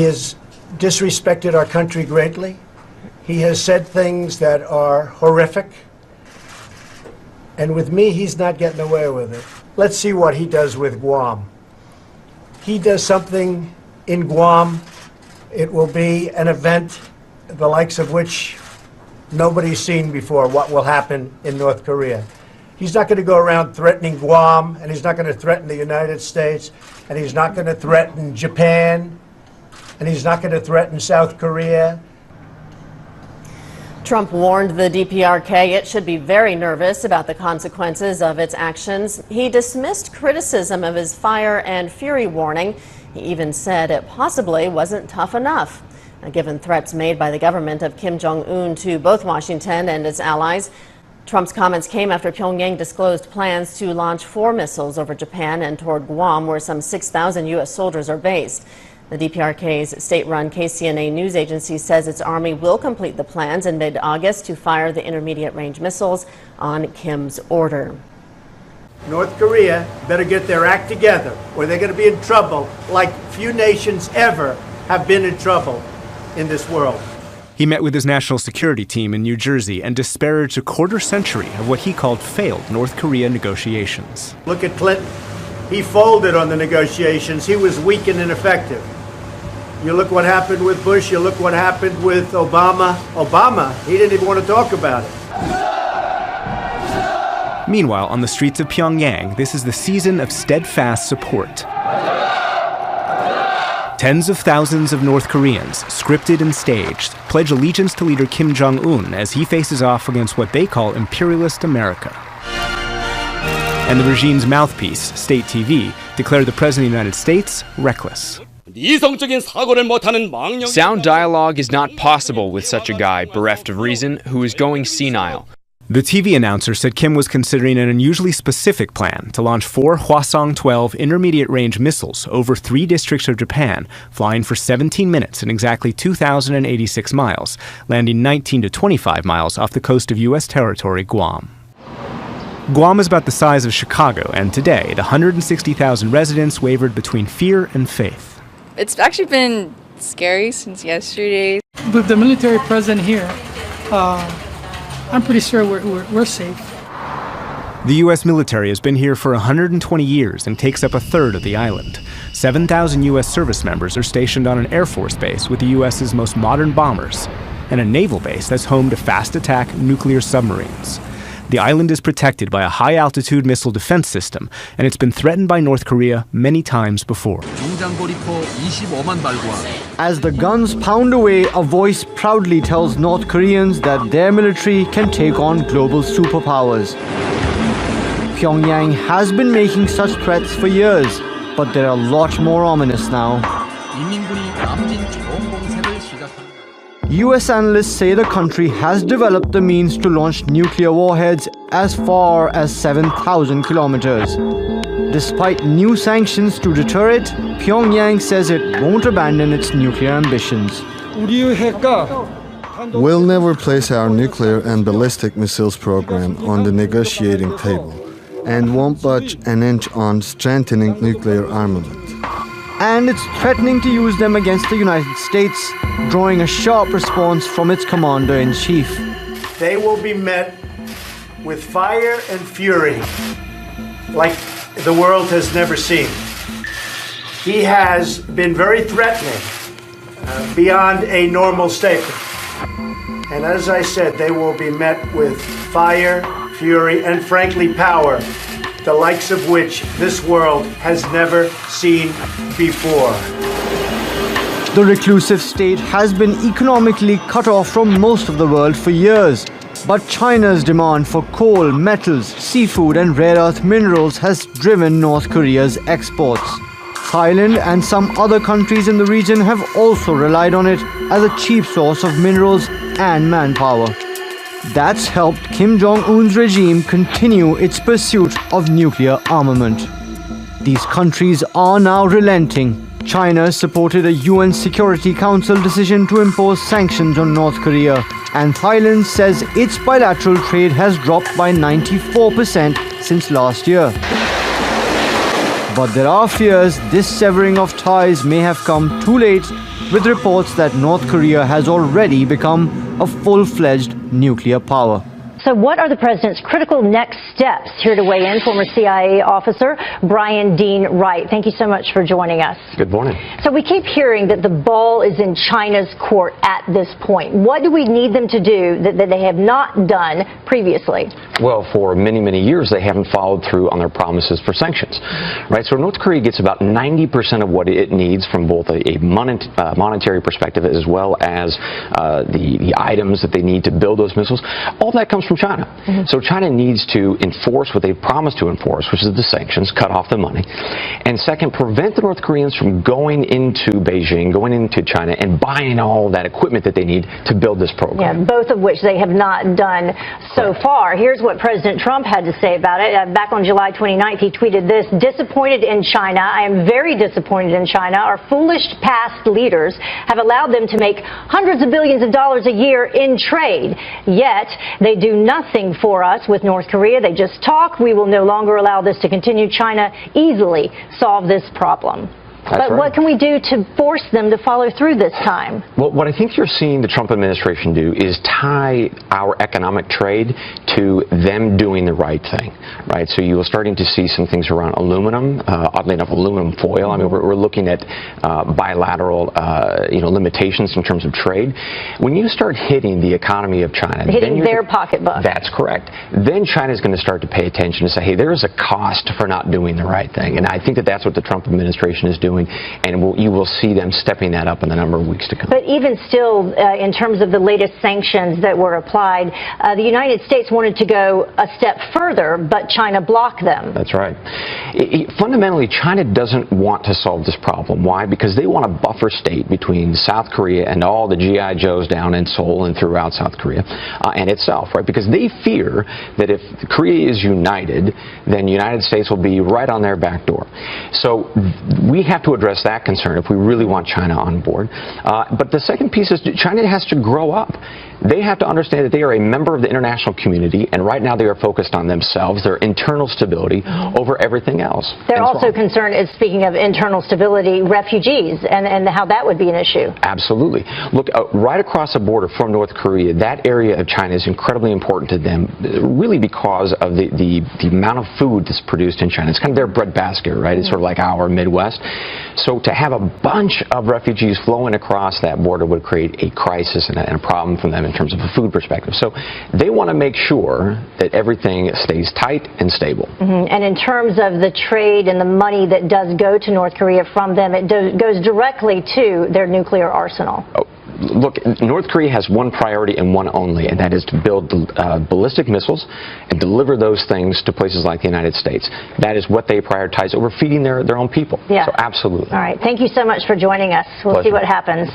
He has disrespected our country greatly. He has said things that are horrific. And with me, he's not getting away with it. Let's see what he does with Guam. He does something in Guam, it will be an event the likes of which nobody's seen before, what will happen in North Korea. He's not going to go around threatening Guam, and he's not going to threaten the United States, and he's not going to threaten Japan, and he's not going to threaten South Korea. Trump warned the DPRK it should be very nervous about the consequences of its actions. He dismissed criticism of his fire and fury warning. He even said it possibly wasn't tough enough. Now, given threats made by the government of Kim Jong-un to both Washington and its allies, Trump's comments came after Pyongyang disclosed plans to launch 4 missiles over Japan and toward Guam, where some 6,000 U.S. soldiers are based. The DPRK's state-run KCNA news agency says its army will complete the plans in mid-August to fire the intermediate-range missiles on Kim's order. North Korea better get their act together, or they're going to be in trouble like few nations ever have been in trouble in this world. He met with his national security team in New Jersey and disparaged a quarter-century of what he called failed North Korea negotiations. Look at Clinton. He folded on the negotiations. He was weak and ineffective. You look what happened with Bush, you look what happened with Obama. Obama, he didn't even want to talk about it. Meanwhile, on the streets of Pyongyang, this is the season of steadfast support. Tens of thousands of North Koreans, scripted and staged, pledge allegiance to leader Kim Jong-un as he faces off against what they call imperialist America. And the regime's mouthpiece, State TV, declared the President of the United States reckless. Sound dialogue is not possible with such a guy, bereft of reason, who is going senile. The TV announcer said Kim was considering an unusually specific plan to launch 4 Hwasong-12 intermediate-range missiles over 3 districts of Japan, flying for 17 minutes and exactly 2,086 miles, landing 19 to 25 miles off the coast of U.S. territory, Guam. Guam is about the size of Chicago, and today, the 160,000 residents wavered between fear and faith. It's actually been scary since yesterday. With the military present here, I'm pretty sure we're safe. The U.S. military has been here for 120 years and takes up a third of the island. 7,000 U.S. service members are stationed on an Air Force base with the U.S.'s most modern bombers, and a naval base that's home to fast-attack nuclear submarines. The island is protected by a high-altitude missile defense system, and it's been threatened by North Korea many times before. As the guns pound away, a voice proudly tells North Koreans that their military can take on global superpowers. Pyongyang has been making such threats for years, but they're a lot more ominous now. US analysts say the country has developed the means to launch nuclear warheads as far as 7,000 kilometers. Despite new sanctions to deter it, Pyongyang says it won't abandon its nuclear ambitions. We'll never place our nuclear and ballistic missiles program on the negotiating table and won't budge an inch on strengthening nuclear armament. And it's threatening to use them against the United States, drawing a sharp response from its commander-in-chief. They will be met with fire and fury like the world has never seen. He has been very threatening beyond a normal statement. And as I said, they will be met with fire, fury, and frankly power, the likes of which this world has never seen before. The reclusive state has been economically cut off from most of the world for years, but China's demand for coal, metals, seafood, and rare earth minerals has driven North Korea's exports. Thailand and some other countries in the region have also relied on it as a cheap source of minerals and manpower. That's helped Kim Jong-un's regime continue its pursuit of nuclear armament. These countries are now relenting. China supported a UN Security Council decision to impose sanctions on North Korea, and Thailand says its bilateral trade has dropped by 94% since last year. But there are fears this severing of ties may have come too late with reports that North Korea has already become a full-fledged nuclear power. So what are the president's critical next steps? Here to weigh in, former CIA officer Brian Dean Wright. Thank you so much for joining us. Good morning. So we keep hearing that the ball is in China's court at this point. What do we need them to do that they have not done previously? Well, for many, many years, they haven't followed through on their promises for sanctions, right? So North Korea gets about 90% of what it needs from both a monetary perspective as well as the items that they need to build those missiles. All that comes from China. So China needs to enforce what they've promised to enforce, which is the sanctions, cut off the money. And second, prevent the North Koreans from going into Beijing, going into China, and buying all that equipment that they need to build this program. Yeah, both of which they have not done so far. Here's what President Trump had to say about it. Back on July 29th, he tweeted this: "Disappointed in China. I am very disappointed in China. Our foolish past leaders have allowed them to make hundreds of billions of dollars a year in trade. Yet they do nothing for us with North Korea. They just talk. We will no longer allow this to continue. China easily solve this problem." But what can we do to force them to follow through this time? Well, what I think you're seeing the Trump administration do is tie our economic trade to them doing the right thing, right? So you're starting to see some things around aluminum, oddly enough, aluminum foil. I mean, we're looking at bilateral, limitations in terms of trade. When you start hitting the economy of China, hitting their pocketbook. That's correct. Then China's going to start to pay attention and say, hey, there is a cost for not doing the right thing. And I think that that's what the Trump administration is doing. And you will see them stepping that up in the number of weeks to come. But even still, in terms of the latest sanctions that were applied, the United States wanted to go a step further, but China blocked them. That's right. Fundamentally, China doesn't want to solve this problem. Why? Because they want a buffer state between South Korea and all the G.I. Joes down in Seoul and throughout South Korea and itself, right? Because they fear that if Korea is united, then the United States will be right on their back door. So we have to address that concern if we really want China on board. But the second piece is China has to grow up. They have to understand that they are a member of the international community, and right now they are focused on themselves, their internal stability, over everything else. They're also concerned, speaking of internal stability, refugees and how that would be an issue. Absolutely. Look, right across the border from North Korea, that area of China is incredibly important to them, really because of the amount of food that's produced in China. It's kind of their breadbasket, right? It's sort of like our Midwest. So to have a bunch of refugees flowing across that border would create a crisis and a problem for them in terms of a food perspective. So they want to make sure that everything stays tight and stable. And in terms of the trade and the money that does go to North Korea from them, it goes directly to their nuclear arsenal. Look, North Korea has one priority and one only, and that is to build ballistic missiles and deliver those things to places like the United States. That is what they prioritize over feeding their own people. Yeah. So absolutely. All right. Thank you so much for joining us. We'll see what happens.